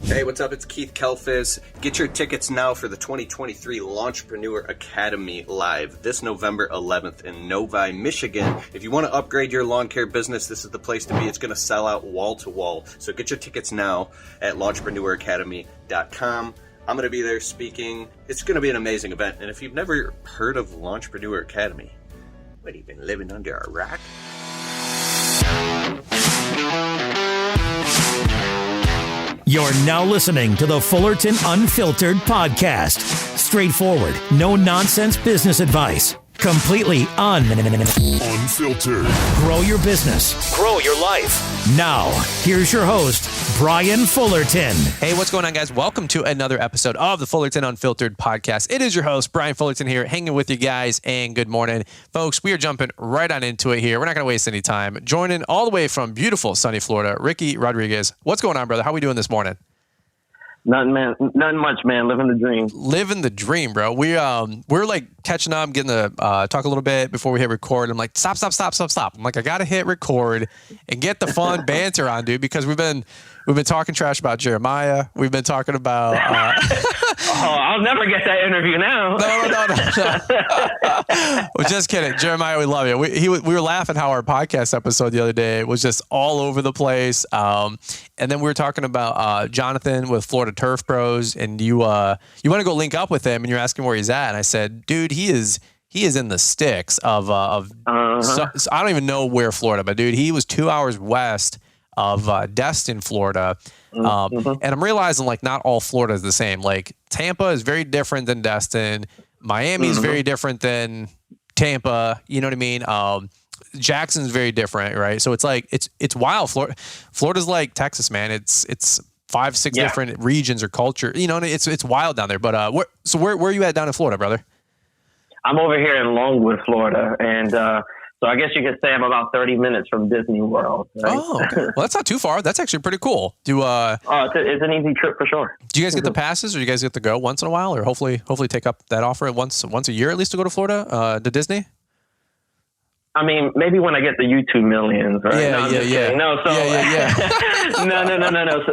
Hey, what's up? It's Keith Kelfiz. Get your tickets now for the 2023 Launchpreneur Academy Live this November 11th in Novi, Michigan. If you want to upgrade your lawn care business, this is the place to be. It's going to sell out wall to wall. So get your tickets now at launchpreneuracademy.com. I'm going to be there speaking. It's going to be an amazing event. And if you've never heard of Launchpreneur Academy, what, have you been living under a rock? You're now listening to the Fullerton Unfiltered podcast. Straightforward, no nonsense business advice. Completely unfiltered. Grow your business. Grow your life. Now, here's your host, Brian Fullerton. Hey, what's going on, guys? Welcome to another episode of the Fullerton Unfiltered podcast. It is your host, Brian Fullerton here, hanging with you guys, and good morning. Folks, we are jumping right on into it here. We're not going to waste any time. Joining all the way from beautiful, sunny Florida, Rickey Rodriguez. What's going on, brother? How are we doing this morning? Nothing, man. Nothing much, man. Living the dream. Living the dream, bro. We're like catching up, getting to talk a little bit before we hit record. I'm like, stop. I'm like, I gotta hit record and get the fun banter on, dude, because we've been talking trash about Jeremiah. We've been talking about. I'll never get that interview now. No. Well, just kidding, Jeremiah. We love you. We were laughing how our podcast episode the other day was just all over the place. And then we were talking about Jonathan with Florida Turf Pros, and you want to go link up with him, and you're asking where he's at. And I said, dude, he is in the sticks of so I don't even know where Florida, but dude, he was 2 hours west of Destin, Florida. And I'm realizing like not all Florida is the same. Like Tampa is very different than Destin. Miami is very different than Tampa. You know what I mean? Jackson's very different, right? So it's like it's wild. Florida's like Texas, man. It's 5-6 different regions or culture. You know, it's wild down there. But where are you at down in Florida, brother? I'm over here in Longwood, Florida, and so I guess you could say I'm about 30 minutes from Disney World. Right? Oh, okay. Well, that's not too far. That's actually pretty cool. It's an easy trip for sure. Do you guys get the passes, or you guys get to go once in a while, or hopefully take up that offer once a year at least to go to Florida, to Disney? I mean, maybe when I get the YouTube millions, right? Yeah. No, so no.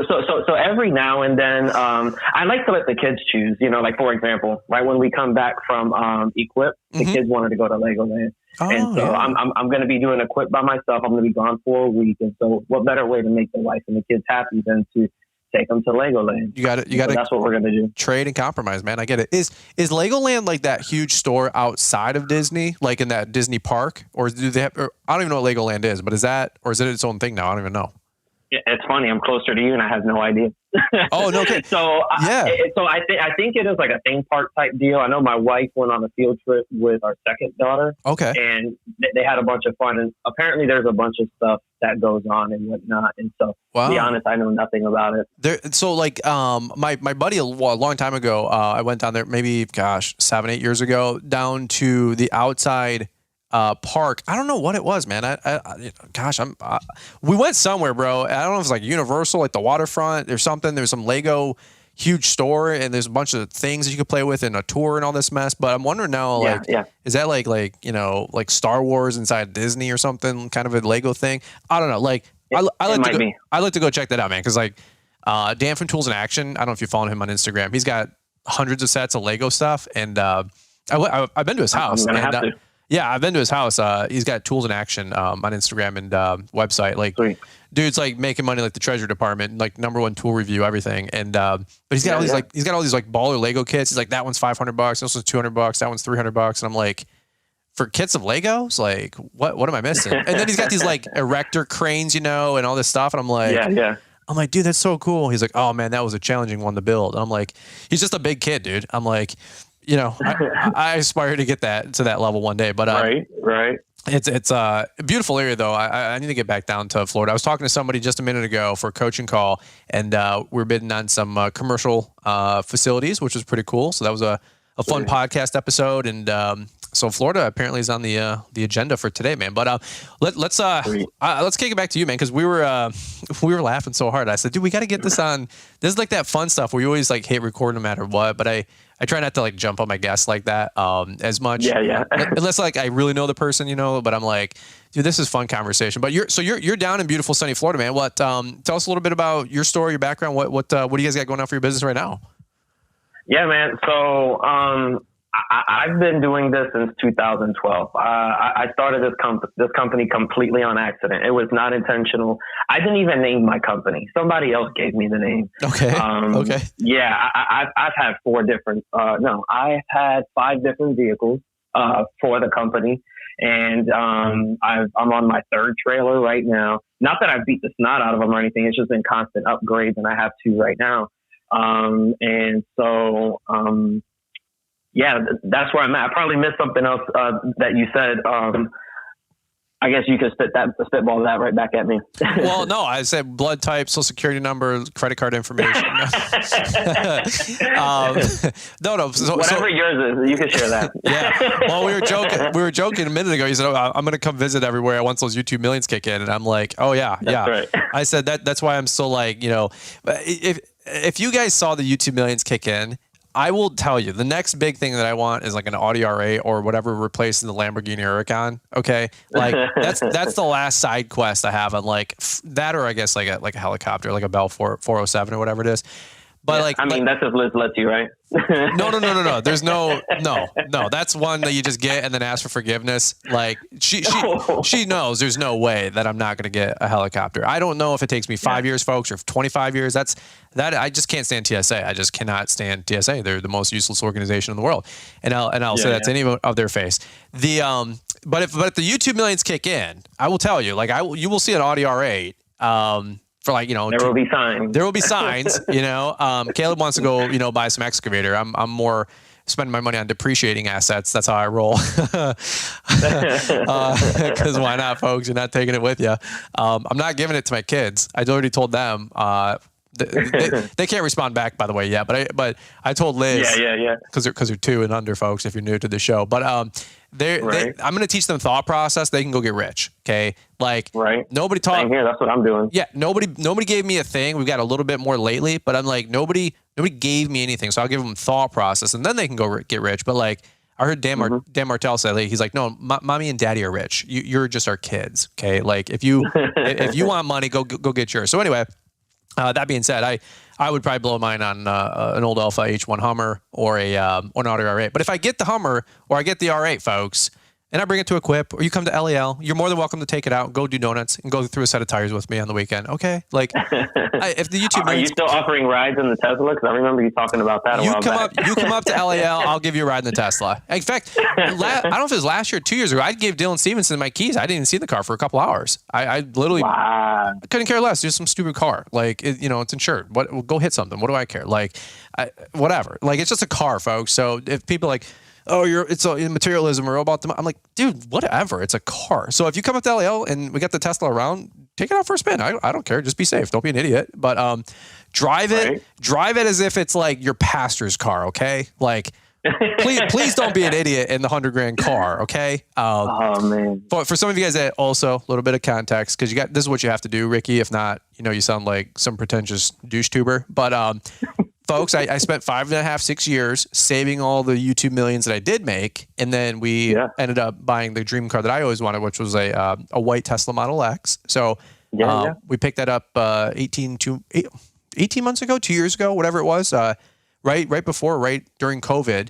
So every now and then, I like to let the kids choose. You know, like for example, right when we come back from Equip, the kids wanted to go to Legoland, and so I'm going to be doing Equip by myself. I'm going to be gone for a week, and so what better way to make the wife and the kids happy than to take them to Legoland? You got it. That's what we're gonna do. Trade and compromise, man. I get it. Is Legoland like that huge store outside of Disney, like in that Disney park, or do they have? Or, I don't even know what Legoland is, but is it its own thing now? I don't even know. It's funny. I'm closer to you, and I have no idea. Oh, no. Okay. So I think it is like a theme park type deal. I know my wife went on a field trip with our second daughter. Okay. And they had a bunch of fun, and apparently there's a bunch of stuff that goes on and whatnot. And so, to be honest, I know nothing about it. So like, my buddy a long time ago, I went down there, maybe 7-8 years ago, down to the outside park. I don't know what it was, man. We went somewhere, bro. I don't know if it's like Universal, like the waterfront or something. There's some Lego huge store, and there's a bunch of things that you could play with in a tour and all this mess. But I'm wondering now, is that like you know, like Star Wars inside Disney or something, kind of a Lego thing? I don't know. Like I like to go check that out, man. Because like Dan from Tools in Action, I don't know if you follow him on Instagram. He's got hundreds of sets of Lego stuff, and I've been to his house. Yeah, I've been to his house. He's got Tools in Action on Instagram and website. Like, dude's like making money like the Treasury Department, like #1 tool review, everything. And but he's got all these like baller Lego kits. He's like, that one's $500, this one's $200, that one's $300. And I'm like, for kits of Legos, like what am I missing? And then he's got these like erector cranes, you know, and all this stuff. And I'm like, I'm like, dude, that's so cool. He's like, oh man, that was a challenging one to build. And I'm like, he's just a big kid, dude. I'm like, you know, I aspire to get to that level one day, but right. It's a beautiful area though. I need to get back down to Florida. I was talking to somebody just a minute ago for a coaching call, and we're bidding on some commercial facilities, which was pretty cool. So that was a fun podcast episode, and so Florida apparently is on the agenda for today, man. But let's kick it back to you, man, because we were laughing so hard. I said, dude, we got to get this on. This is like that fun stuff where you always like hit record no matter what. But I I try not to like jump on my guests like that as much. Yeah. Unless like I really know the person, but I'm like, dude, this is fun conversation. But you're down in beautiful sunny Florida, man. What tell us a little bit about your story, your background. What do you guys got going on for your business right now? Yeah, man. So I've been doing this since 2012. I started this company completely on accident. It was not intentional. I didn't even name my company. Somebody else gave me the name. Okay. Okay. Yeah, I've had I've had 5 different vehicles for the company, and I'm on my 3rd trailer right now. Not that I've beat the snot out of them or anything. It's just been constant upgrades, and I have 2 right now. Yeah, that's where I'm at. I probably missed something else that you said. I guess you could spitball that right back at me. Well, no, I said blood type, social security number, credit card information. No. Whatever yours is, you can share that. Yeah. Well, we were joking a minute ago. You said, I'm going to come visit everywhere once those YouTube millions kick in. And I'm like, oh yeah. That's right. I said that's why I'm still like, if you guys saw the YouTube millions kick in, I will tell you the next big thing that I want is like an Audi R8 or whatever replacing the Lamborghini Huracan. Okay. Like that's the last side quest I have on like that, or I guess like a helicopter, like a Bell 407 or whatever it is. But that's if Liz lets you, right? No. There's no. That's one that you just get and then ask for forgiveness. Like she knows there's no way that I'm not going to get a helicopter. I don't know if it takes me 5 years, folks, or 25 years. That I just can't stand TSA. I just cannot stand TSA. They're the most useless organization in the world. And I'll say that to any of their face. But if the YouTube millions kick in, I will tell you, you will see an Audi R8. For there will be signs. There will be signs. Caleb wants to go, buy some excavator. I'm more spending my money on depreciating assets. That's how I roll. Because why not, folks? You're not taking it with you. I'm not giving it to my kids. I already told them. They can't respond back, by the way. Yeah, but I told Liz. Yeah. Because they're 2 and under, folks. If you're new to the show, but I'm going to teach them thought process. They can go get rich. Okay. Nobody taught. Same here. That's what I'm doing. Yeah. Nobody gave me a thing. We've got a little bit more lately, but I'm like, nobody gave me anything. So I'll give them thought process and then they can go get rich. But I heard Dan Martell say, he's like, no, mommy and daddy are rich. You're just our kids. Okay. If you want money, go get yours. So anyway, that being said, I would probably blow mine on an old Alpha H1 Hummer or an Audi R8. But if I get the Hummer or I get the R8, folks, and I bring it to Equip, or you come to LAL, you're more than welcome to take it out, go do donuts, and go through a set of tires with me on the weekend. Okay, if the YouTube, are you still offering rides in the Tesla? Because I remember you talking about that a while back. You come up to LAL, I'll give you a ride in the Tesla. In fact, I don't know if it was last year or 2 years ago, I gave Dylan Stevenson my keys. I didn't even see the car for a couple hours. I literally couldn't care less. Just some stupid car, it's insured. What? Go hit something. What do I care? Whatever. It's just a car, folks. So if people it's materialism or about them. I'm like, dude, whatever. It's a car. So if you come up to LAL and we got the Tesla around, take it out for a spin. I don't care. Just be safe. Don't be an idiot. But drive it as if it's like your pastor's car. Okay. Please don't be an idiot in the $100,000 car. Okay. Oh man. For some of you guys that also a little bit of context, because this is what you have to do, Ricky. If not, you sound like some pretentious douche tuber. But folks, I spent 5.5-6 years saving all the YouTube millions that I did make, and then we ended up buying the dream car that I always wanted, which was a white Tesla Model X. So we picked that up 18 months ago, 2 years ago, whatever it was, right during COVID.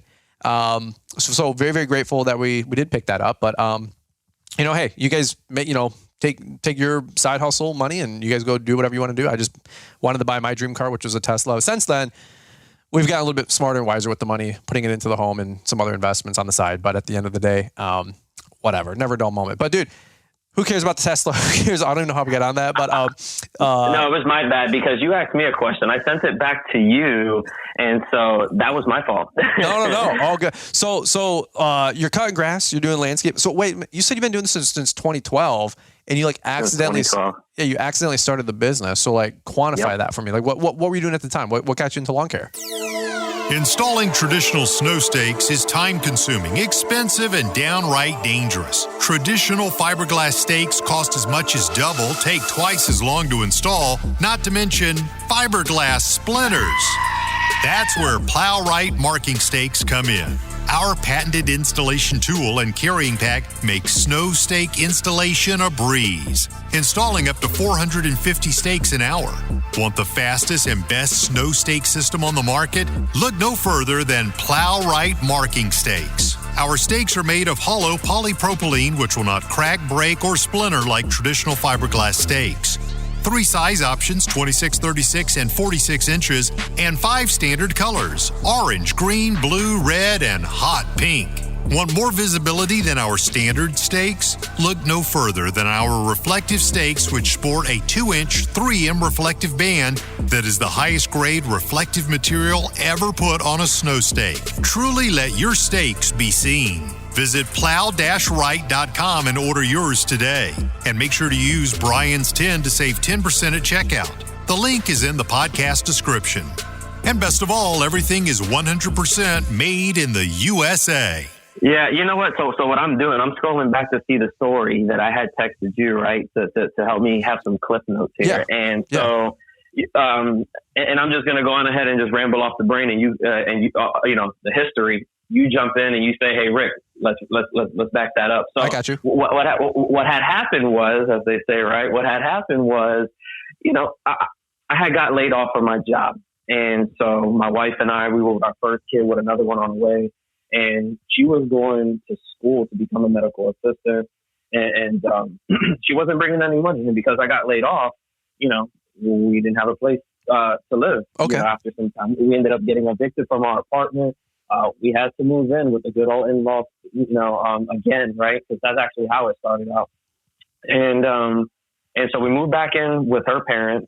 So very, very grateful that we did pick that up. But hey, you guys take your side hustle money and you guys go do whatever you want to do. I just wanted to buy my dream car, which was a Tesla. Since then, we've gotten a little bit smarter and wiser with the money, putting it into the home and some other investments on the side. But at the end of the day, whatever, never a dull moment. But dude, who cares about the Tesla? Who cares? I don't even know how we got on that, but no, it was my bad because you asked me a question. I sent it back to you, and so that was my fault. No, all good. So you're cutting grass, you're doing landscape. So wait, you said you've been doing this since 2012, and you accidentally started the business. So quantify that for me. What were you doing at the time? What got you into lawn care? Installing traditional snow stakes is time-consuming, expensive, and downright dangerous. Traditional fiberglass stakes cost as much as double, take twice as long to install, not to mention fiberglass splinters. That's where Plow-Rite marking stakes come in. Our patented installation tool and carrying pack makes snow stake installation a breeze, installing up to 450 stakes an hour. Want the fastest and best snow stake system on the market? Look no further than Plow-Rite marking stakes. Our stakes are made of hollow polypropylene, which will not crack, break, or splinter like traditional fiberglass stakes. 3 size options, 26, 36, and 46 inches, and 5 standard colors, orange, green, blue, red, and hot pink. Want more visibility than our standard stakes? Look no further than our reflective stakes, which sport a 2-inch 3M reflective band that is the highest grade reflective material ever put on a snow stake. Truly let your stakes be seen. Visit plow-rite.com and order yours today. And make sure to use Brian's 10 to save 10% at checkout. The link is in the podcast description. And best of all, everything is 100% made in the USA. Yeah, you know what? So what I'm doing, I'm scrolling back to see the story that I had texted you, right, to help me have some cliff notes here. Yeah. And so, and I'm just going to go on ahead and just ramble off the brain, and you know, the history. You jump in and you say, "Hey, Rick, let's back that up." So I got you. What had happened was, as they say, right? What had happened was, you know, I had got laid off from my job, and so my wife and I, we were with our first kid with another one on the way, and she was going to school to become a medical assistant, and she wasn't bringing any money in because I got laid off. You know, we didn't have a place to live. Okay. You know, after some time, we ended up getting evicted from our apartment. We had to move in with the good old in-laws, you know, again, right? Because that's actually how it started out. And so we moved back in with her parents,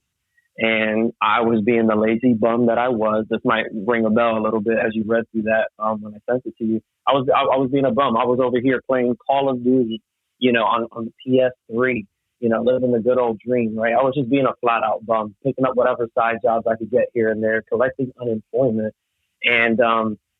and I was being the lazy bum that I was. This might ring a bell a little bit as you read through that when I sent it to you. I was being a bum. I was over here playing Call of Duty, you know, on the PS3, you know, living the good old dream, right? I was just being a flat-out bum, picking up whatever side jobs I could get here and there, collecting unemployment. And,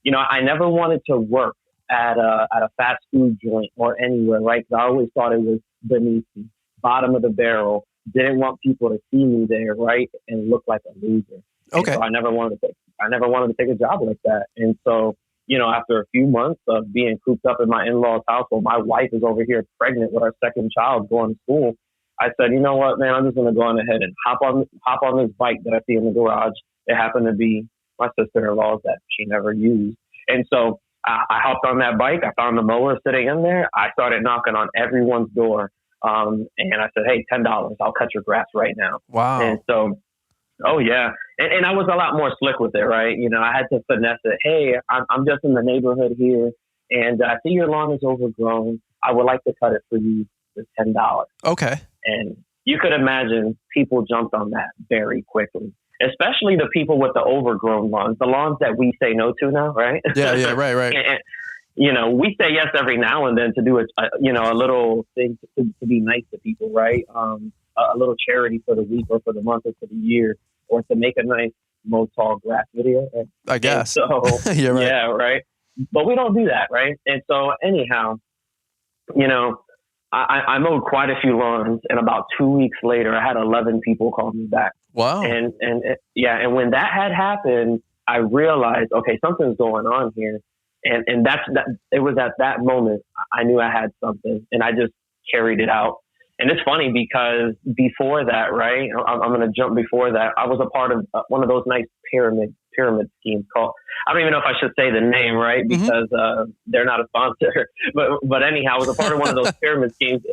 you know, I never wanted to work at a fast food joint or anywhere, right? Because I always thought it was beneath me, bottom of the barrel. Didn't want people to see me there, right, and look like a loser. Okay. So I never wanted to take a job like that. And so, you know, after a few months of being cooped up in my in-laws' household, my wife is over here pregnant with our second child going to school. I said, you know what, man, I'm just going to go on ahead and hop on this bike that I see in the garage. It happened to be my sister-in-law's that she never used. And so I hopped on that bike. I found the mower sitting in there. I started knocking on everyone's door. And I said, "Hey, $10. I'll cut your grass right now." Wow. And so, oh yeah. And I was a lot more slick with it, right? You know, I had to finesse it. "Hey, I'm just in the neighborhood here, and I see your lawn is overgrown. I would like to cut it for you for $10. Okay. And you could imagine people jumped on that very quickly. Especially the people with the overgrown lawns, the lawns that we say no to now, right? Yeah, right. And, you know, we say yes every now and then to do a little thing to be nice to people, right? A little charity for the week or for the month or for the year, or to make a nice Motal grass video. Right? I guess. And so, yeah, right. Yeah, right. But we don't do that, right? And so anyhow, you know, I mowed quite a few lawns, and about 2 weeks later, I had 11 people call me back. Wow. And when that had happened, I realized, okay, something's going on here. And it was at that moment I knew I had something, and I just carried it out. And it's funny because before that, right, I'm going to jump before that. I was a part of one of those nice pyramid schemes called, I don't even know if I should say the name, right? Because they're not a sponsor. But anyhow, I was a part of one of those pyramid schemes.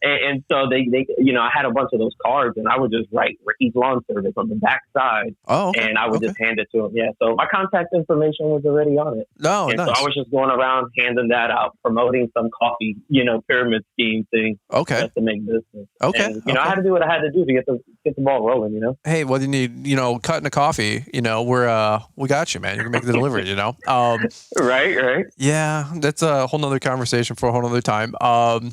and so they, you know, I had a bunch of those cards, and I would just write Rickey's Lawn Service on the back side. Oh, okay. And I would just hand it to them. Yeah. So my contact information was already on it. No, and nice. So I was just going around handing that out, promoting some coffee, you know, pyramid scheme thing. Okay. Just to make business. Okay. And, you know, I had to do what I had to do to get the ball rolling, you know? Hey, well, you need, you know, cutting a coffee, you know, we got you, man. You can make the delivery, you know? Right. Yeah. That's a whole nother conversation for a whole nother time. But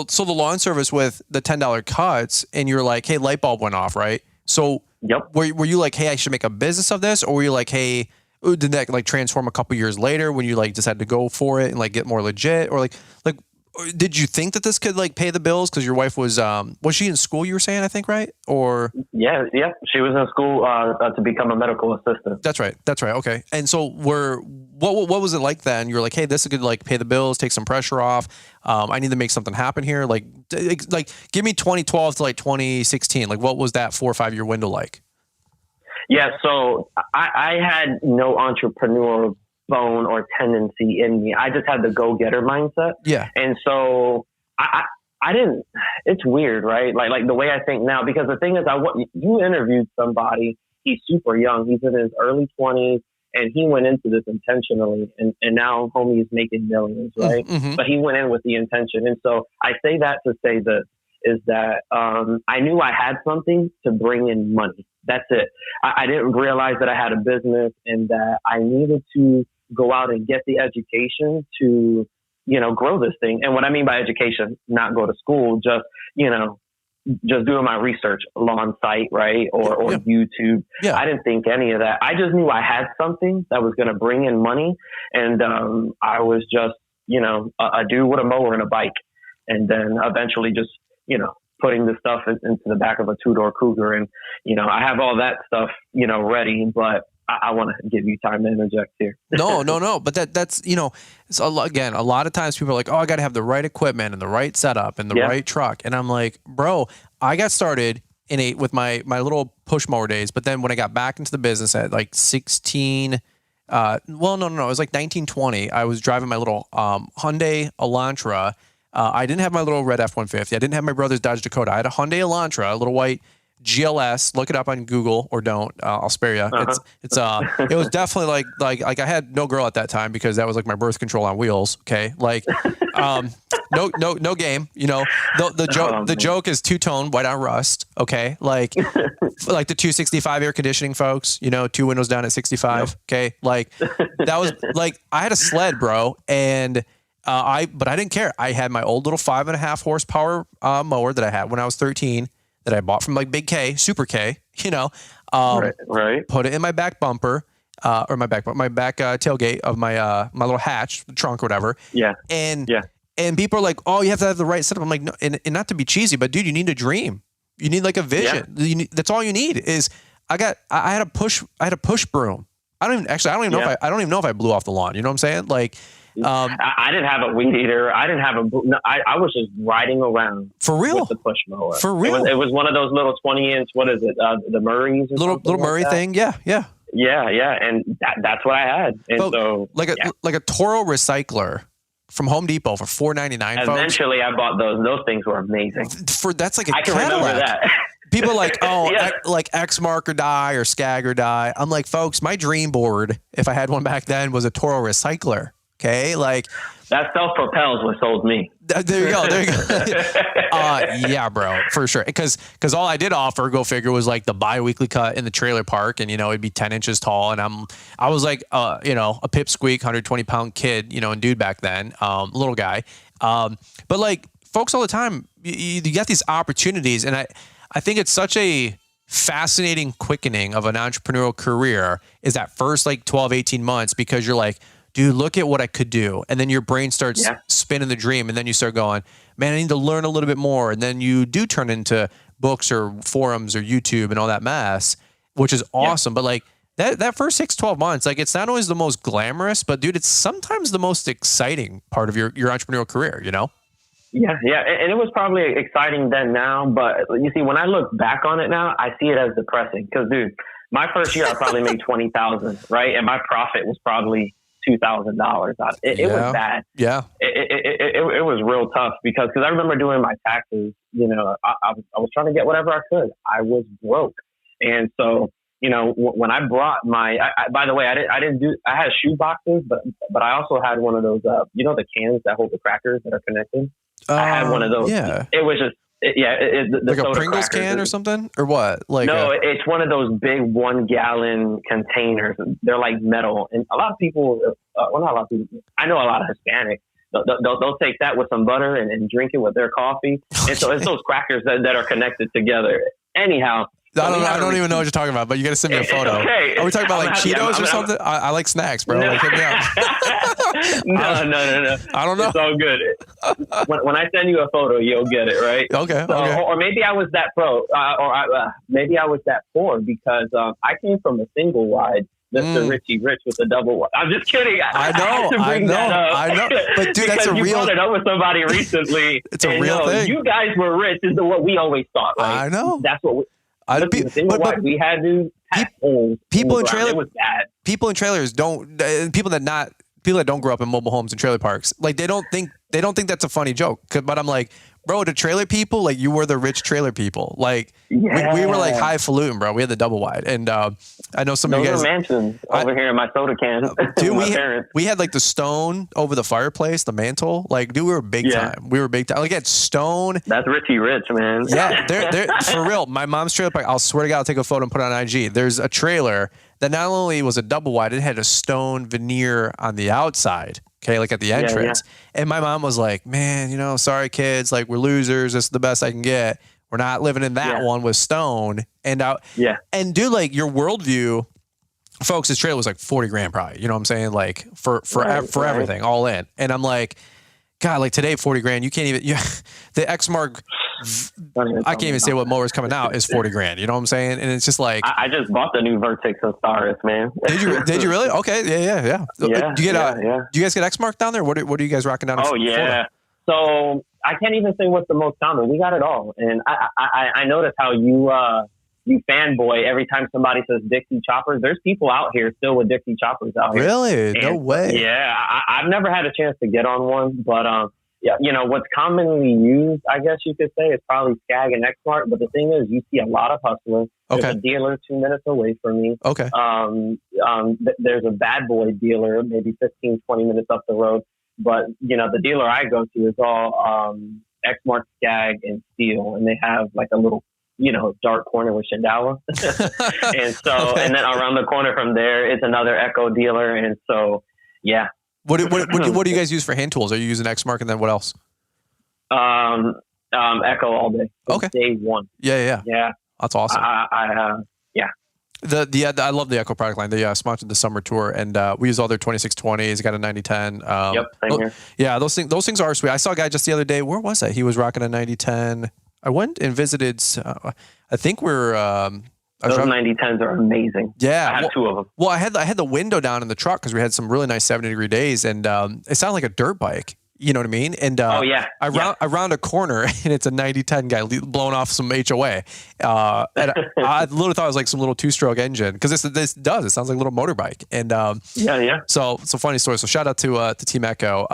so the lawn service with the $10 cuts, and you're like, hey, light bulb went off, right? So yep. Were you like, hey, I should make a business of this? Or were you like, hey, did that like transform a couple years later when you like decided to go for it and like get more legit? Or like did you think that this could like pay the bills? Because your wife was she in school? You were saying, I think, right? Or yeah, she was in school to become a medical assistant. That's right. Okay. And so what was it like then? You were like, hey, this could like pay the bills, take some pressure off. I need to make something happen here. Like give me 2012 to like 2016. Like, what was that 4 or 5 year window like? Yeah, so I had no entrepreneurial bone or tendency in me. I just had the go-getter mindset. Yeah. And so I didn't, it's weird, right? Like the way I think now, because the thing is, you interviewed somebody, he's super young, he's in his early 20s, and he went into this intentionally, and now homie is making millions, right? Mm-hmm. But he went in with the intention. And so I say that to say this, is that I knew I had something to bring in money. That's it. I didn't realize that I had a business and that I needed to go out and get the education to, grow this thing. And what I mean by education, not go to school, just doing my research on site, right? Or YouTube. Yeah. I didn't think any of that. I just knew I had something that was going to bring in money. And I was just, a dude with a mower and a bike. And then eventually just, putting the stuff into the back of a 2-door Cougar. And, I have all that stuff, ready, but I want to give you time to interject here. No. But that's, so again, a lot of times people are like, oh, I got to have the right equipment and the right setup and the right truck. And I'm like, bro, I got started with my little push mower days. But then when I got back into the business at like 16, it was like 19, 20. I was driving my little Hyundai Elantra. I didn't have my little red F-150. I didn't have my brother's Dodge Dakota. I had a Hyundai Elantra, a little white GLS. Look it up on Google, or don't. I'll spare you. Uh-huh. It was definitely like I had no girl at that time because that was like my birth control on wheels. Okay, like no game. The joke is two-tone white on rust. Okay, like the 265 air conditioning, folks. 2 windows down at 65. Yep. Okay, like that was like I had a sled, bro, and. But I didn't care. I had my old little 5.5 horsepower mower that I had when I was 13 that I bought from like Big K, Super K, right. Put it in my back bumper, or my back tailgate of my little hatch, trunk or whatever. Yeah. And people are like, oh, you have to have the right setup. I'm like, no, and not to be cheesy, but dude, you need a dream. You need like a vision. Yeah. That's all you need is I had a push broom. I don't even know if I blew off the lawn. You know what I'm saying? Like, I didn't have a weed eater. I didn't have I was just riding around for real with the push mower. For real, it was one of those little 20-inch. What is it? The Murrays, little Murray thing. Yeah. And that's what I had. And so like a Toro recycler from Home Depot for $4.99. Eventually, I bought those. Those things were amazing. That's like a I can Cadillac. remember that. People are like, like X Mark or Die or Skag or Die. I'm like, folks, my dream board, if I had one back then, was a Toro recycler. Okay, like that self-propels what sold me. There you go. Yeah, bro, for sure. Because all I did offer, go figure, was like the bi-weekly cut in the trailer park, and it'd be 10 inches tall, and I was like, a pipsqueak, 120-pound kid, and dude back then, little guy. But like folks all the time, you get these opportunities, and I think it's such a fascinating quickening of an entrepreneurial career is that first like 12, 18 months, because you're like, dude, look at what I could do. And then your brain starts spinning the dream. And then you start going, man, I need to learn a little bit more. And then you do turn into books or forums or YouTube and all that mess, which is awesome. But like that first 6, 12 months, like it's not always the most glamorous, but dude, it's sometimes the most exciting part of your entrepreneurial career, Yeah. And it was probably exciting then now. But you see, when I look back on it now, I see it as depressing. Because, dude, my first year, I probably made $20,000, right? And my profit was probably $2,000 out. It was bad. Yeah. It was real tough because I remember doing my taxes, I was trying to get whatever I could. I was broke. And so, when I brought by the way, I had shoe boxes, but I also had one of those, the cans that hold the crackers that are connected. I had one of those. Yeah. It was just, like a Pringles can or something, or what? It's one of those big 1 gallon containers. They're like metal, and a lot of people, not a lot of people, I know a lot of Hispanics. They'll take that with some butter and drink it with their coffee. And so it's those crackers that are connected together. Anyhow, I don't even know what you're talking about, but you got to send me a photo. Okay. Are we talking about like Cheetos or something? I like snacks, bro. No. Like, hit me up. No. I don't know. It's all good. When I send you a photo, you'll get it, right? Okay. So, okay. Or maybe I was that maybe I was that poor because I came from a single wide. Mr. Rickey Rich with a double wide. I'm just kidding. I know. But dude, that's a real. You brought it up with somebody recently. It's a real thing. You guys were rich is what we always thought. Right? I know. That's what we. We had to have holes. People in trailers. It was bad. People in trailers don't. People that don't grow up in mobile homes and trailer parks, like they don't think that's a funny joke. But I'm like, bro, the trailer people, like you were the rich trailer people. Like we were like highfalutin, bro. We had the double wide, and I know some of you guys. Those are mansions over here in my soda can. Dude, we had like the stone over the fireplace, the mantle. Like, dude, we were big time. We were big time. Like at stone. That's Rickey Rich, man. Yeah, they're for real. My mom's trailer park. I'll swear to God, I'll take a photo and put it on IG. There's a trailer that not only was a double wide, it had a stone veneer on the outside. Okay, like at the entrance. Yeah. And my mom was like, man, sorry kids, like we're losers. This is the best I can get. We're not living in that one with stone. And and dude, like your worldview, folks, this trailer was like $40,000 probably. You know what I'm saying? Like for everything, all in. And I'm like, God, like today, $40,000, you can't even, the X-Mark, I can't even say what mower's coming out is $40,000. You know what I'm saying? And it's just like, I just bought the new Vertex and Staris, man. Did you really? Okay. Yeah. Do you guys get X-Mark down there? What are you guys rocking down? Oh yeah. Florida? So I can't even say what's the most common. We got it all. And I noticed how you fanboy every time somebody says Dixie choppers. There's people out here still with Dixie choppers out here. Really? No way. Yeah. I've never had a chance to get on one, but what's commonly used, I guess you could say, is probably Skag and X-Mark. But the thing is, you see a lot of hustlers. Okay. There's a dealer 2 minutes away from me. Okay. There's a bad boy dealer maybe 15, 20 minutes up the road. But, the dealer I go to is all X-Mark, Skag, and Steel. And they have like a little, dark corner with Shindawa. And so, and then around the corner from there is another Echo dealer. And so, yeah. What do you guys use for hand tools? Are you using X-Mark and then what else? Echo all day. Okay. Day one. Yeah. That's awesome. Yeah. I love the Echo product line. They sponsored the summer tour, and we use all their 2620s. Got a 9010. Yep, same here. Yeah, those things are sweet. I saw a guy just the other day. Where was that? He was rocking a 9010. I went and visited. I think we're. Those 9010s are amazing. Yeah, I had 2 of them. Well, I had the window down in the truck because we had some really nice 70-degree days, and it sounded like a dirt bike. You know what I mean? And I round a corner, and it's a 9010 guy blowing off some HOA. And I literally thought it was like some little 2-stroke engine because this does. It sounds like a little motorbike. And So it's a funny story. So shout out to Team Echo,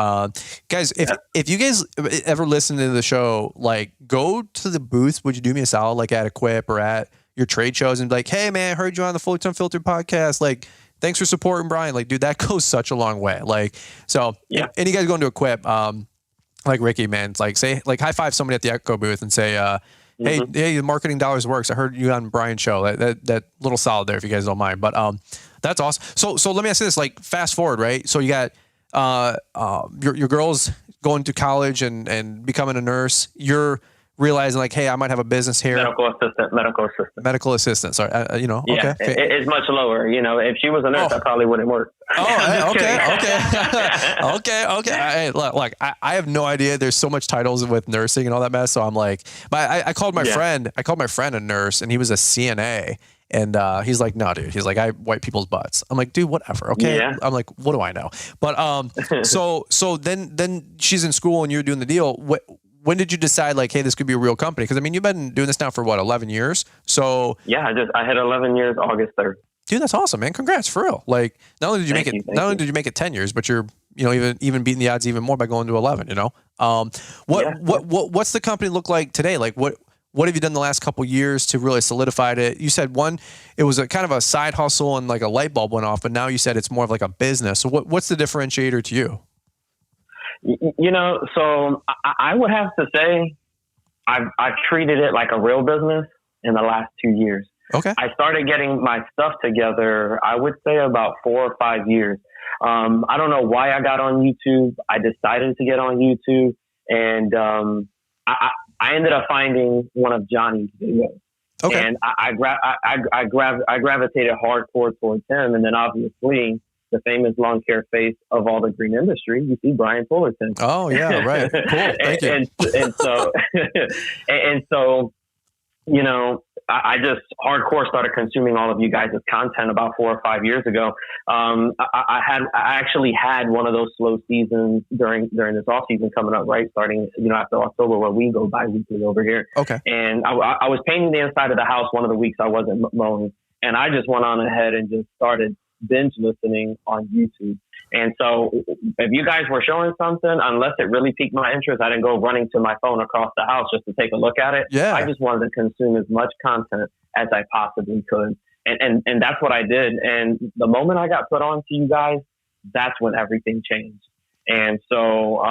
guys. If you guys ever listen to the show, like go to the booth. Would you do me a solid, like at Equip or at your trade shows, and be like, hey man, I heard you on the Fullerton Unfiltered podcast. Like, thanks for supporting Brian. Like, dude, that goes such a long way. Like, so, and you guys going to Equip, like Rickey, man, it's like say, like high five somebody at the Echo booth and say, hey, the marketing dollars works. I heard you on Brian's show. That little solid there, if you guys don't mind. But that's awesome. So let me ask you this: like, fast forward, right? So you got your girls going to college and becoming a nurse. You're realizing like, hey, I might have a business here. Medical assistant. Sorry. Yeah, okay. It's much lower. If she was a nurse, that probably wouldn't work. Okay. Hey, look, I have no idea. There's so much titles with nursing and all that mess. So I'm like, but I called my friend. I called my friend a nurse, and he was a CNA. And he's like, no, dude. He's like, I wipe people's butts. I'm like, dude, whatever. Okay. Yeah. I'm like, what do I know? But so then she's in school and you're doing the deal. When did you decide like, hey, this could be a real company? Because I mean, you've been doing this now for what, 11 years? So yeah, I had 11 years, August 3rd. Dude, that's awesome, man. Congrats, for real. Like, not only did you make it 10 years, but you're even beating the odds even more by going to 11. What's the company look like today? Like, what have you done the last couple years to really solidify it? You said it was a kind of a side hustle and like a light bulb went off, but now you said it's more of like a business. So what's the differentiator to you? So I would have to say I've treated it like a real business in the last 2 years. Okay. I started getting my stuff together, I would say about 4 or 5 years. I don't know why I got on YouTube. I decided to get on YouTube, and I ended up finding one of Johnny's videos. Okay. And I gravitated hardcore towards him. And then obviously the famous lawn care face of all the green industry, you see Brian Fullerton. Oh yeah. Right. Cool. Thank you. And so, you know, I just hardcore started consuming all of you guys' content about 4 or 5 years ago. I actually had one of those slow seasons during this off season coming up, right? Starting, you know, after October, where we go bi-weekly over here. Okay. And I was painting the inside of the house one of the weeks I wasn't mowing, and I just went on ahead and just started binge listening on YouTube. And so if you guys were showing something, unless it really piqued my interest, I didn't go running to my phone across the house just to take a look at it. Yeah. I just wanted to consume as much content as I possibly could. And that's what I did. And the moment I got put on to you guys, that's when everything changed. And so,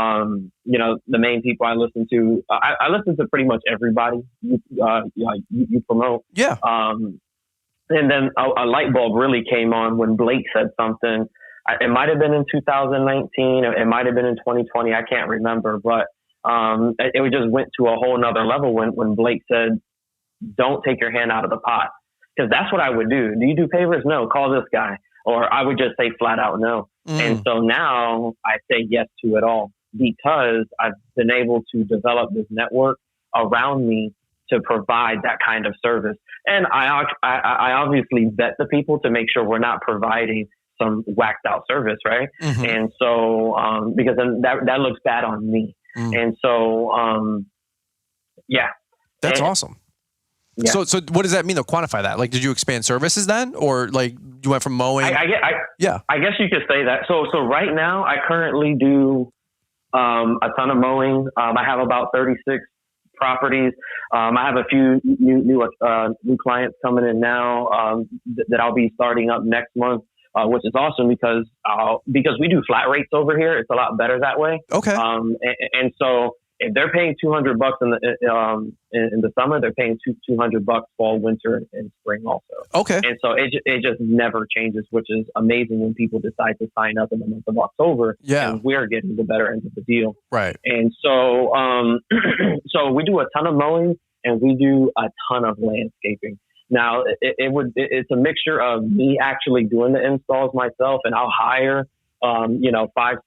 you know, the main people I listen to, I listen to pretty much everybody you promote. Yeah. And then a light bulb really came on when Blake said something. It might have been in 2019, or it might have been in 2020. I can't remember, but it just went to a whole nother level when Blake said, "Don't take your hand out of the pot," because that's what I would do. Do you do pavers? No. Call this guy, or I would just say flat out no. And so now I say yes to it all because I've been able to develop this network around me to provide that kind of service. And I obviously vet the people to make sure we're not providing some whacked out service, right? Mm-hmm. And so, because then that looks bad on me. And so, yeah. That's awesome. Yeah. So what does that mean to quantify that? Like, did you expand services then? Or like you went from mowing? I guess you could say that. So right now I currently do, a ton of mowing. I have about 36 properties. I have a few new clients coming in now, that I'll be starting up next month. Which is awesome because we do flat rates over here. It's a lot better that way. Okay. And so if they're paying $200 in the summer, they're paying $200 fall, winter, and spring also. Okay. And so it just never changes, which is amazing when people decide to sign up in the month of October. Yeah. And we're getting the better end of the deal. Right. And so, so we do a ton of mowing and we do a ton of landscaping. Now it's a mixture of me actually doing the installs myself, and I'll hire, 5,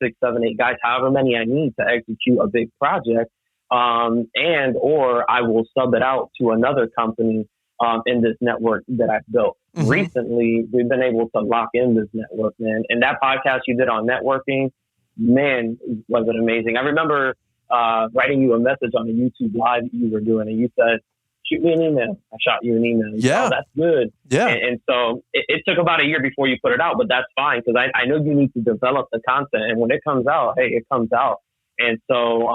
6, 7, 8 guys, however many I need to execute a big project. Or I will sub it out to another company, in this network that I've built. Mm-hmm. Recently, we've been able to lock in this network, man. And that podcast you did on networking, man, was it amazing. I remember, writing you a message on a YouTube live that you were doing, and you said, "Shoot me an email." I shot you an email. Yeah. "Oh, that's good." Yeah. And so it took about a year before you put it out, but that's fine because I know you need to develop the content. And when it comes out, hey, it comes out. And so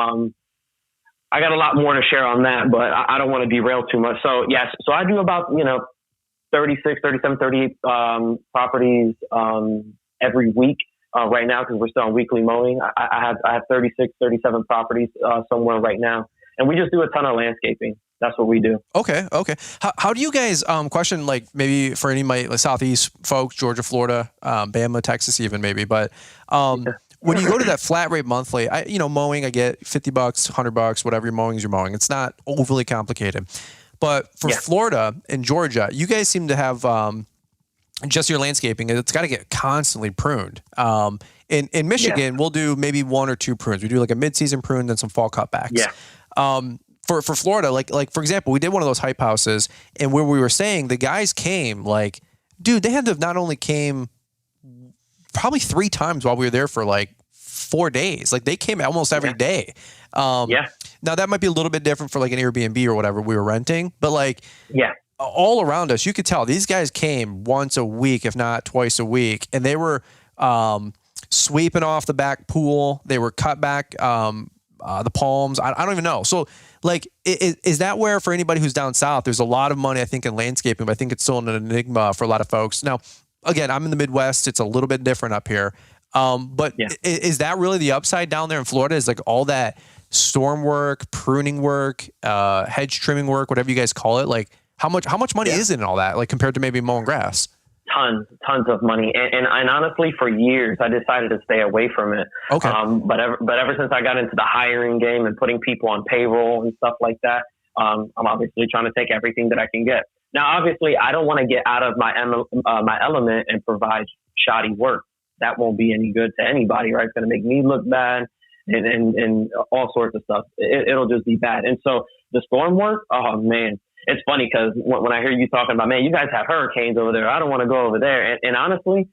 I got a lot more to share on that, but I don't want to derail too much. So, yes, so I do about, 36, 37, 38 properties every week right now because we're still on weekly mowing. I have 36, 37 properties somewhere right now. And we just do a ton of landscaping. That's what we do. Okay. How do you guys, question, like maybe for any of my Southeast folks, Georgia, Florida, Bama, Texas even maybe, but when you go to that flat rate monthly, mowing, I get $50, $100, whatever you're mowing is you're mowing. It's not overly complicated. But for Florida and Georgia, you guys seem to have just your landscaping. It's got to get constantly pruned. In Michigan, we'll do maybe 1 or 2 prunes. We do like a mid-season prune, then some fall cutbacks. Yeah. For Florida, like for example, we did one of those hype houses, and where we were saying the guys came, like, dude, they had to have not only came probably 3 times while we were there for like 4 days. Like they came almost every day. Now that might be a little bit different for like an Airbnb or whatever we were renting, but like all around us, you could tell these guys came once a week, if not twice a week, and they were sweeping off the back pool. They were cut back the palms. I don't even know. So like, is that where for anybody who's down south, there's a lot of money, I think, in landscaping, but I think it's still an enigma for a lot of folks. Now, again, I'm in the Midwest. It's a little bit different up here. But is that really the upside down there in Florida? Is like all that storm work, pruning work, hedge trimming work, whatever you guys call it? Like how much money is in all that? Like compared to maybe mowing grass? Tons of money. And honestly, for years, I decided to stay away from it. Okay. But ever since I got into the hiring game and putting people on payroll and stuff like that, I'm obviously trying to take everything that I can get. Now, obviously, I don't want to get out of my element and provide shoddy work. That won't be any good to anybody, right? It's going to make me look bad and all sorts of stuff. It'll just be bad. And so the storm work, oh man, it's funny because when I hear you talking about, man, you guys have hurricanes over there. I don't want to go over there. And honestly,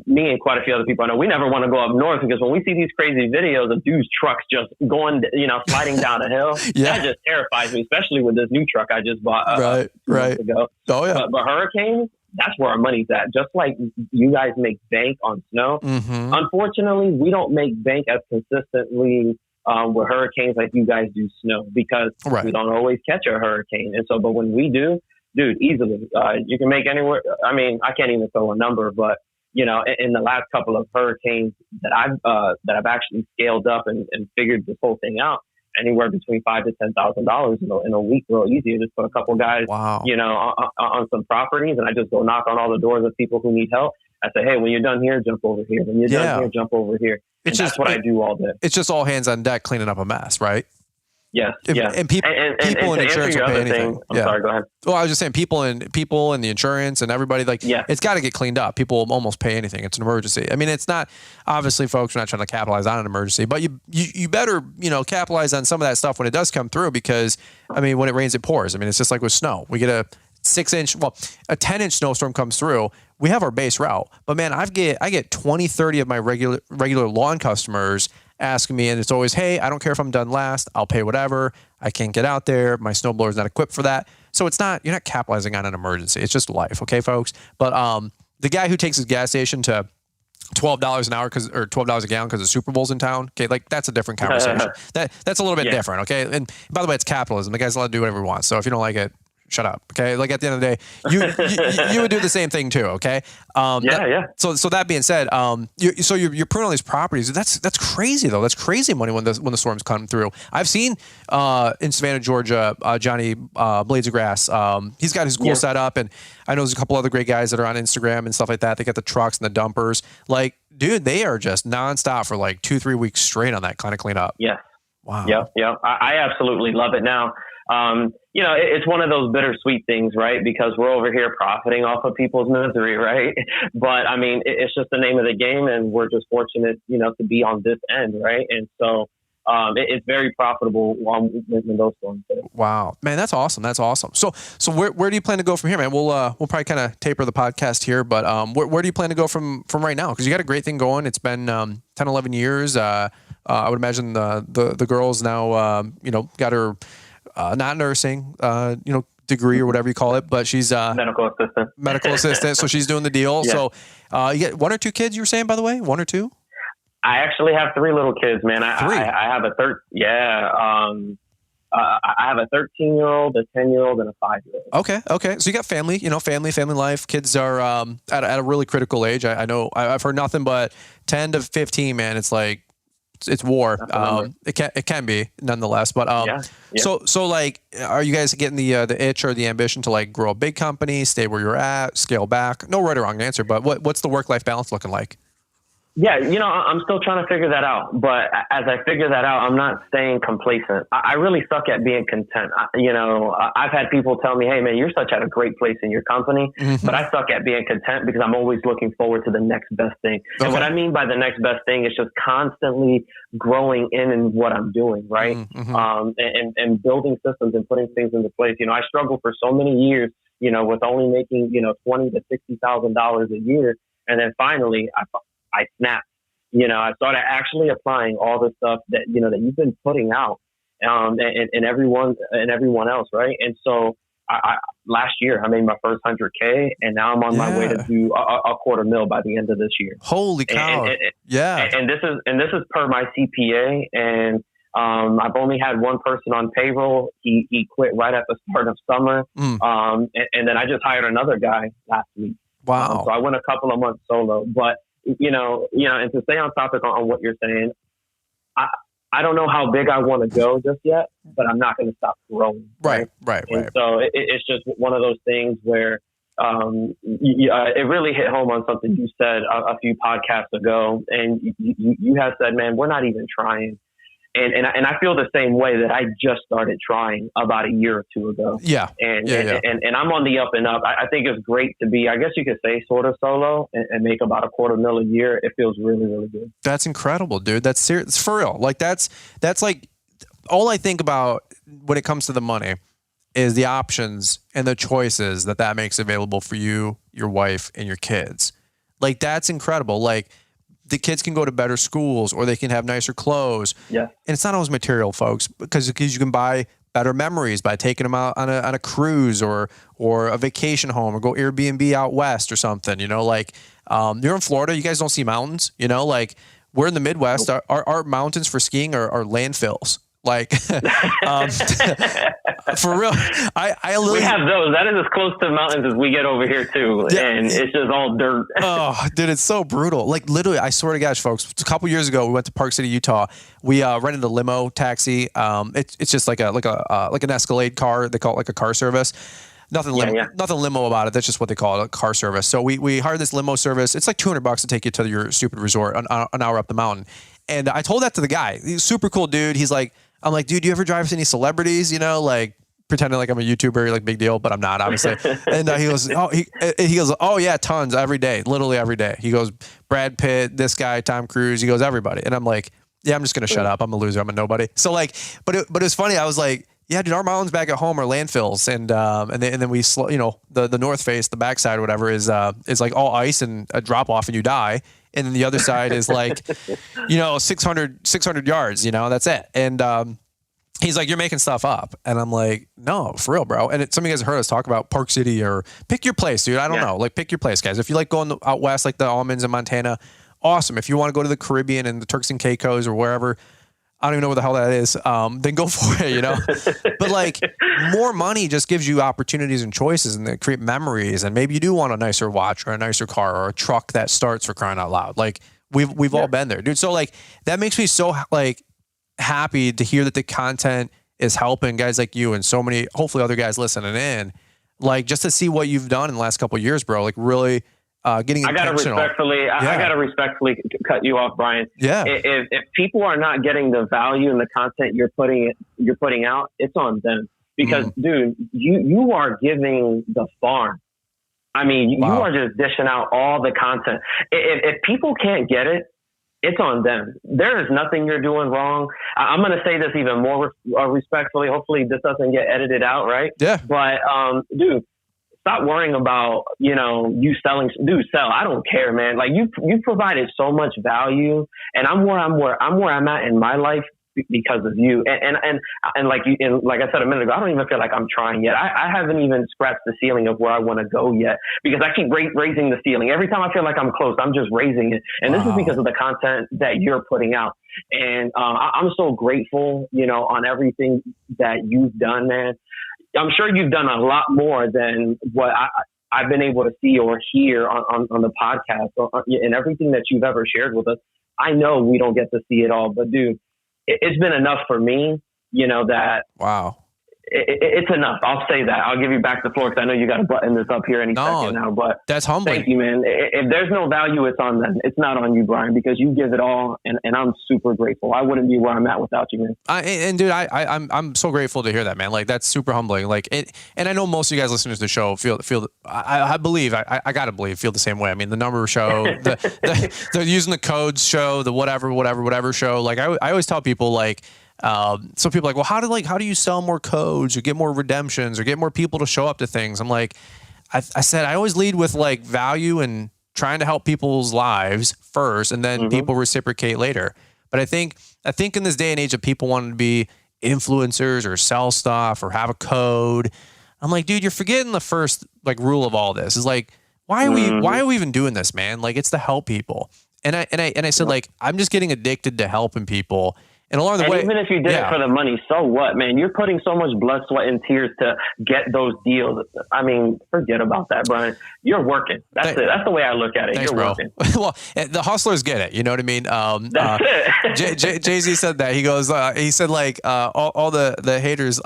me and quite a few other people I know, we never want to go up north because when we see these crazy videos of dudes' trucks just going, sliding down a hill, that just terrifies me, especially with this new truck I just bought right. months ago. Oh, yeah. But hurricanes, that's where our money's at. Just like you guys make bank on snow. Mm-hmm. Unfortunately, we don't make bank as consistently with hurricanes like you guys do snow because we don't always catch a hurricane. And so, but when we do, dude, easily, you can make anywhere. I mean, I can't even throw a number, but in the last couple of hurricanes that I've actually scaled up and figured this whole thing out, anywhere between $5,000 to $10,000 in a week, real easy. Just put a couple guys, on some properties, and I just go knock on all the doors of people who need help. I say, hey, when you're done here, jump over here. When you're done here, jump over here. That's what I do all day. It's just all hands on deck cleaning up a mess, right? Yes. And people in insurance will pay anything. I'm sorry, go ahead. Well, I was just saying people and the insurance and everybody, it's got to get cleaned up. People will almost pay anything. It's an emergency. I mean, it's not, obviously, folks, we're not trying to capitalize on an emergency, but you better, capitalize on some of that stuff when it does come through because, I mean, when it rains, it pours. I mean, it's just like with snow. We get a 10-inch snowstorm comes through. We have our base route. But man, I get 20, 30 of my regular lawn customers asking me, and it's always, hey, I don't care if I'm done last, I'll pay whatever. I can't get out there. My snowblower's not equipped for that. So you're not capitalizing on an emergency. It's just life. Okay, folks. But the guy who takes his gas station to $12 an hour or $12 a gallon because the Super Bowl's in town. Okay, that's a different conversation. That's a little bit different. Okay, and by the way, it's capitalism. The guy's allowed to do whatever he wants. So if you don't like it, shut up. Okay. Like at the end of the day, you would do the same thing too. Okay. So that being said, you're pruning all these properties. That's crazy though. That's crazy money when the storms come through. I've seen, in Savannah, Georgia, Johnny, Blades of Grass. He's got his cool setup, and I know there's a couple other great guys that are on Instagram and stuff like that. They got the trucks and the dumpers. Like, dude, they are just nonstop for like 2-3 weeks straight on that kind of cleanup. Yeah. Wow. Yeah. I absolutely love it now. It's one of those bittersweet things, right? Because we're over here profiting off of people's misery, right? But I mean, it's just the name of the game, and we're just fortunate, to be on this end, right? And so it's very profitable when those storms hit. Wow, man, that's awesome. That's awesome. So where do you plan to go from here, man? We'll probably kind of taper the podcast here, but where do you plan to go from right now? Because you got a great thing going. It's been 10, 11 years. I would imagine the girl's now got her. Not nursing, degree or whatever you call it, but she's medical assistant. So she's doing the deal. Yeah. So you get 1 or 2 kids, you were saying, by the way, 1 or 2? I actually have 3 little kids, man. 3? I have a I have a 13-year-old, a 10-year-old, and a 5-year-old. Okay. So you got family, family life. Kids are at a really critical age. I know I've heard nothing but 10 to 15, man. It's like, it's war. It can be nonetheless, but So like, are you guys getting the itch or the ambition to like grow a big company, stay where you're at, scale back? No right or wrong answer, but what's the work-life balance looking like? Yeah, I'm still trying to figure that out. But as I figure that out, I'm not staying complacent. I really suck at being content. I've had people tell me, hey, man, you're such at a great place in your company. Mm-hmm. But I suck at being content because I'm always looking forward to the next best thing. Okay. And what I mean by the next best thing is just constantly growing in what I'm doing, right? Mm-hmm. And building systems and putting things into place. I struggled for so many years, with only making, $20,000 to $60,000 a year. And then finally, I snapped. I started actually applying all the stuff that that you've been putting out, and everyone else, right? And so I last year I made my first 100K, and now I'm on my way to do a $250,000 by the end of this year. Holy cow! And this is per my CPA, and I've only had one person on payroll. He quit right at the start of summer, and then I just hired another guy last week. Wow! So I went a couple of months solo, but. And to stay on topic on what you're saying, I don't know how big I want to go just yet, but I'm not going to stop growing. Right. And so it's just one of those things where it really hit home on something you said a few podcasts ago, and you had said, "Man, we're not even trying." And I feel the same way that I just started trying about a year or two ago. Yeah. And I'm on the up and up. I think it's great to be, I guess you could say, sort of solo and make about $250,000 a year. It feels really, really good. That's incredible, dude. That's serious. It's for real. Like that's like all I think about when it comes to the money is the options and the choices that makes available for you, your wife, and your kids. Like that's incredible. Like, the kids can go to better schools or they can have nicer clothes. Yeah. And it's not always material, folks, because you can buy better memories by taking them out on a cruise or a vacation home or go Airbnb out west or something, you know, like you're in Florida, you guys don't see mountains, you know, like we're in the Midwest, our mountains for skiing are landfills. Like, for real, I literally, we have those. That is as close to mountains as we get over here too, and it's just all dirt. Oh, dude, it's so brutal. Like literally, I swear to gosh, folks. A couple years ago, we went to Park City, Utah. We rented a limo taxi. It's just like an Escalade car. They call it like a car service. Nothing limo about it. That's just what they call it, a car service. So we hired this limo service. It's like $200 to take you to your stupid resort an hour up the mountain. And I told that to the guy. He's a super cool dude. I'm like, dude, do you ever drive any celebrities? You know, like pretending like I'm a YouTuber, like big deal, but I'm not, obviously. And he goes, oh yeah, tons every day, literally every day. He goes, Brad Pitt, this guy, Tom Cruise. He goes, everybody. And I'm like, yeah, I'm just gonna shut up. I'm a loser. I'm a nobody. So like, but it was funny. I was like, yeah, dude, our mountains back at home are landfills, and then we, you know, the north face, the backside, or whatever, is like all ice and a drop off, and you die. And then the other side is like, you know, 600 yards, you know, that's it. And he's like, you're making stuff up. And I'm like, no, for real, bro. And some of you guys have heard us talk about Park City or pick your place, dude. I don't know. Like, pick your place, guys. If you like going out west, like the almonds in Montana, awesome. If you want to go to the Caribbean and the Turks and Caicos or wherever, I don't even know what the hell that is, then go for it, you know? But like, more money just gives you opportunities and choices, and they create memories. And maybe you do want a nicer watch or a nicer car or a truck that starts, for crying out loud. Like, we've all been there, dude. So like, that makes me so like happy to hear that the content is helping guys like you and so many, hopefully other guys listening in, like just to see what you've done in the last couple of years, bro, like really getting intentional. I gotta respectfully cut you off, Brian. Yeah. If people are not getting the value in the content you're putting out, it's on them. Because dude, you are giving the farm. I mean, you are just dishing out all the content. If people can't get it, it's on them. There is nothing you're doing wrong. I'm going to say this even more respectfully. Hopefully this doesn't get edited out, right? Yeah. But dude, stop worrying about, you know, you selling. Dude, sell. I don't care, man. Like you provided so much value, and I'm where I'm at in my life because of you. And like I said a minute ago, I don't even feel like I'm trying yet. I haven't even scratched the ceiling of where I want to go yet, because I keep raising the ceiling. Every time I feel like I'm close, I'm just raising it. And this is because of the content that you're putting out. And I'm so grateful, you know, on everything that you've done, man. I'm sure you've done a lot more than what I've been able to see or hear on the podcast and everything that you've ever shared with us. I know we don't get to see it all, but dude, it's been enough for me, you know, that it's enough. I'll say that. I'll give you back the floor because I know you got to button this up here any second now. But that's humbling. Thank you, man. If there's no value, it's on them. It's not on you, Brian, because you give it all, and I'm super grateful. I wouldn't be where I'm at without you, man. Dude, I'm so grateful to hear that, man. Like, that's super humbling. Like, and I know most of you guys listening to the show feel. I believe I gotta believe feel the same way. I mean, the number show, they're using the codes show, the whatever show. Like, I always tell people, like, so people are like, well, how do you sell more codes or get more redemptions or get more people to show up to things? I'm like, I said, I always lead with like value and trying to help people's lives first, and then people reciprocate later. But I think in this day and age of people wanting to be influencers or sell stuff or have a code, I'm like, dude, you're forgetting the first like rule of all this is like, why are we even doing this, man? Like, it's to help people. And I said, like, I'm just getting addicted to helping people. And along the way, even if you did it for the money, so what, man? You're putting so much blood, sweat, and tears to get those deals. I mean, forget about that, Brian. You're working. That's it. That's the way I look at it. Thanks, You're bro. working. Well, the hustlers get it. You know what I mean? That's it. Jay-Z said that. He goes, he said, like, all the haters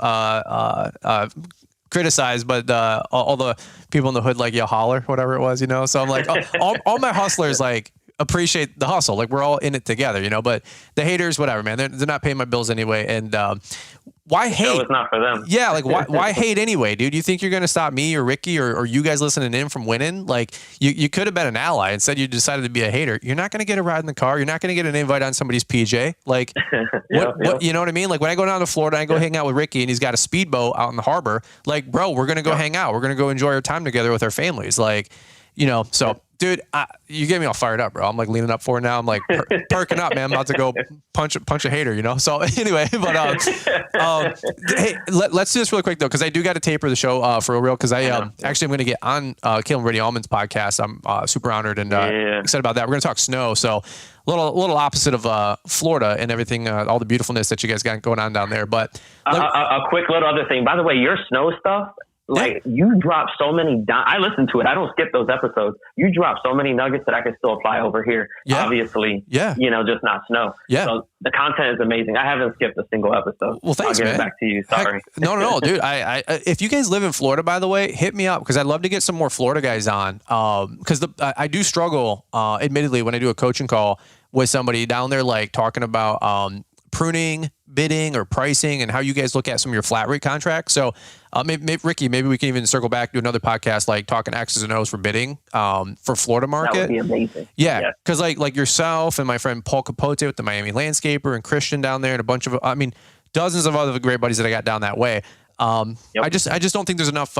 criticize, but all the people in the hood, like, you holler, whatever it was, you know? So I'm like, all my hustlers, like, appreciate the hustle. Like we're all in it together, you know, but the haters, whatever, man, they're not paying my bills anyway. And, why hate? So it's not for them. Yeah, like why hate anyway, dude? You think you're gonna stop me or Ricky or you guys listening in from winning? Like you could have been an ally. Instead, you decided to be a hater. You're not gonna get a ride in the car. You're not gonna get an invite on somebody's PJ. Like what you know what I mean? Like when I go down to Florida, I go hang out with Ricky and he's got a speedboat out in the harbor. Like, bro, we're gonna go hang out. We're gonna go enjoy our time together with our families. Like, you know, so. Dude, you get me all fired up, bro. I'm like leaning up for it now. I'm like perking up, man. I'm about to go punch a hater, you know? So anyway, but hey, let's do this really quick though, because I do got to taper the show for real. Because actually I'm going to get on Caleb Brady Allman's podcast. I'm super honored and excited about that. We're going to talk snow. So a little opposite of Florida and everything, all the beautifulness that you guys got going on down there. But a quick little other thing. By the way, your snow stuff. Like you drop so many, I listen to it. I don't skip those episodes. You drop so many nuggets that I can still apply over here. Yeah. Obviously, you know, just not snow. Yeah. So the content is amazing. I haven't skipped a single episode. Well, thanks, I'll get man. it back to you. Sorry. Heck, no, dude. I if you guys live in Florida, by the way, hit me up because I'd love to get some more Florida guys on. Because I do struggle, admittedly, when I do a coaching call with somebody down there, like talking about pruning, bidding, or pricing, and how you guys look at some of your flat rate contracts. So maybe Ricky, maybe we can even circle back to another podcast, like talking X's and O's for bidding for Florida market. That would be amazing. Yeah, because like yourself and my friend Paul Capote with the Miami Landscaper and Christian down there and a bunch of, I mean, dozens of other great buddies that I got down that way. I just don't think there's enough.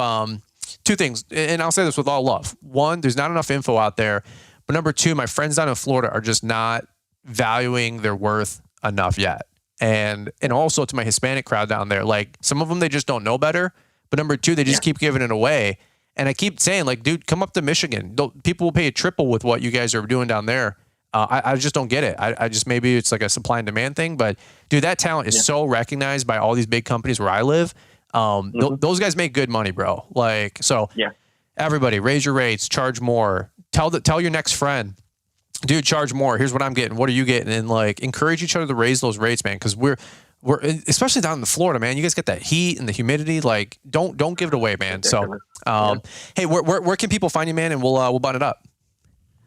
Two things, and I'll say this with all love. One, there's not enough info out there. But number two, my friends down in Florida are just not valuing their worth enough yet. And also to my Hispanic crowd down there, like some of them, they just don't know better. But number two, they just keep giving it away. And I keep saying, like, dude, come up to Michigan. People will pay a triple with what you guys are doing down there. I just don't get it. I just, maybe it's like a supply and demand thing, but dude, that talent is so recognized by all these big companies where I live. Those guys make good money, bro. Like, so everybody raise your rates, charge more, tell your next friend, dude, charge more. Here's what I'm getting. What are you getting? And like encourage each other to raise those rates, man. Cause we're especially down in Florida, man, you guys get that heat and the humidity. Like don't give it away, man. So, hey, where can people find you, man? And we'll button it up.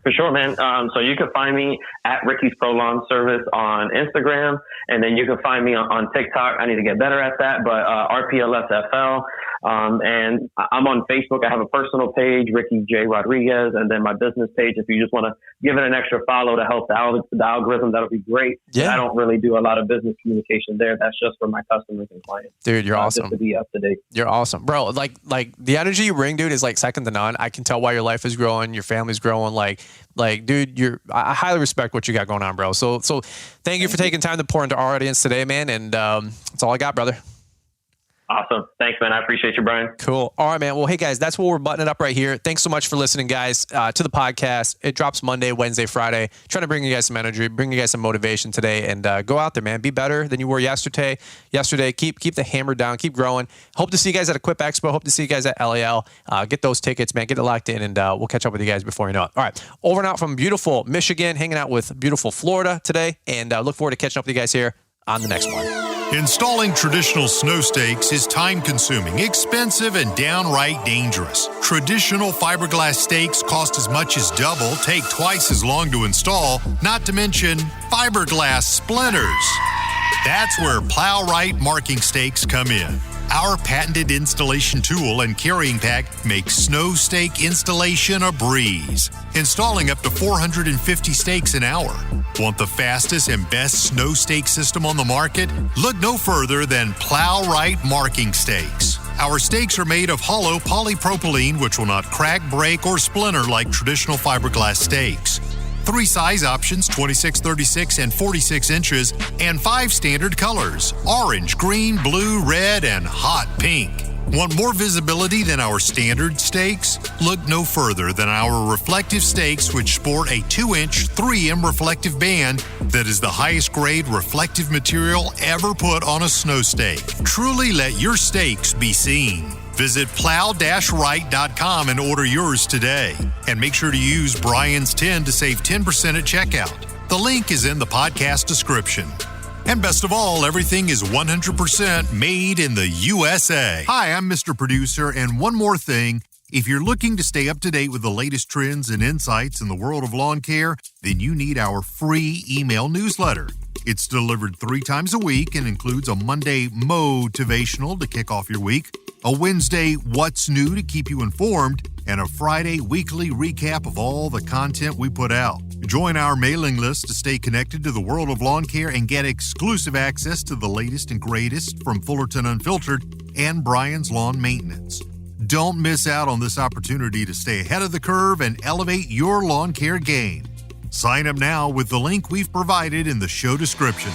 For sure, man. So you can find me at Rickey's Pro Lawn Service on Instagram, and then you can find me on TikTok. I need to get better at that, but RPLSFL. And I'm on Facebook. I have a personal page, Rickey J. Rodriguez, and then my business page. If you just want to give it an extra follow to help the algorithm, that'll be great. Yeah. I don't really do a lot of business communication there. That's just for my customers and clients. Dude, you're awesome. Just to be up to date. You're awesome, bro. Like the energy you bring, dude, is like second to none. I can tell why your life is growing, your family's growing. Like, dude, I highly respect what you got going on, bro. So thank you for taking time to pour into our audience today, man. And that's all I got, brother. Awesome. Thanks, man. I appreciate you, Brian. Cool. All right, man. Well, hey, guys, that's what we're buttoning up right here. Thanks so much for listening, guys, to the podcast. It drops Monday, Wednesday, Friday. Trying to bring you guys some energy, bring you guys some motivation today, and go out there, man. Be better than you were yesterday. Keep the hammer down. Keep growing. Hope to see you guys at Equip Expo. Hope to see you guys at LAL. Get those tickets, man. Get it locked in, and we'll catch up with you guys before you know it. All right. Over and out from beautiful Michigan, hanging out with beautiful Florida today, and look forward to catching up with you guys here on the next one. Installing traditional snow stakes is time-consuming, expensive, and downright dangerous. Traditional fiberglass stakes cost as much as double, take twice as long to install, not to mention fiberglass splinters. That's where Plow-Right marking stakes come in. Our patented installation tool and carrying pack makes snow stake installation a breeze, installing up to 450 stakes an hour. Want the fastest and best snow stake system on the market? Look no further than Plow-Right marking stakes. Our stakes are made of hollow polypropylene, which will not crack, break, or splinter like traditional fiberglass stakes. 3 size options, 26, 36, and 46 inches, and 5 standard colors, orange, green, blue, red, and hot pink. Want more visibility than our standard stakes? Look no further than our reflective stakes, which sport a 2-inch 3M reflective band that is the highest grade reflective material ever put on a snow stake. Truly let your stakes be seen. Visit plow-right.com and order yours today. And make sure to use Brian's 10 to save 10% at checkout. The link is in the podcast description. And best of all, everything is 100% made in the USA. Hi, I'm Mr. Producer, and one more thing. If you're looking to stay up to date with the latest trends and insights in the world of lawn care, then you need our free email newsletter. It's delivered 3 times a week and includes a Monday motivational to kick off your week, a Wednesday what's new to keep you informed, and a Friday weekly recap of all the content we put out. Join our mailing list to stay connected to the world of lawn care and get exclusive access to the latest and greatest from Fullerton Unfiltered and Brian's Lawn Maintenance. Don't miss out on this opportunity to stay ahead of the curve and elevate your lawn care game. Sign up now with the link we've provided in the show description.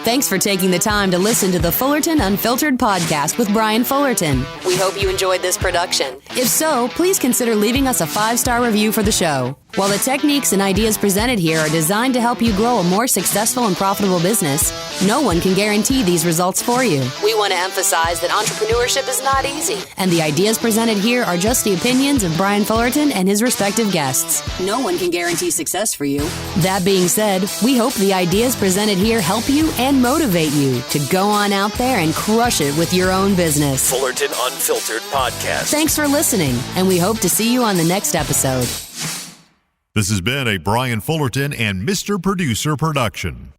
Thanks for taking the time to listen to the Fullerton Unfiltered podcast with Brian Fullerton. We hope you enjoyed this production. If so, please consider leaving us a 5-star review for the show. While the techniques and ideas presented here are designed to help you grow a more successful and profitable business, no one can guarantee these results for you. We want to emphasize that entrepreneurship is not easy, and the ideas presented here are just the opinions of Brian Fullerton and his respective guests. No one can guarantee success for you. That being said, we hope the ideas presented here help you and motivate you to go on out there and crush it with your own business. Fullerton Unfiltered Podcast. Thanks for listening, and we hope to see you on the next episode. This has been a Brian Fullerton and Mr. Producer production.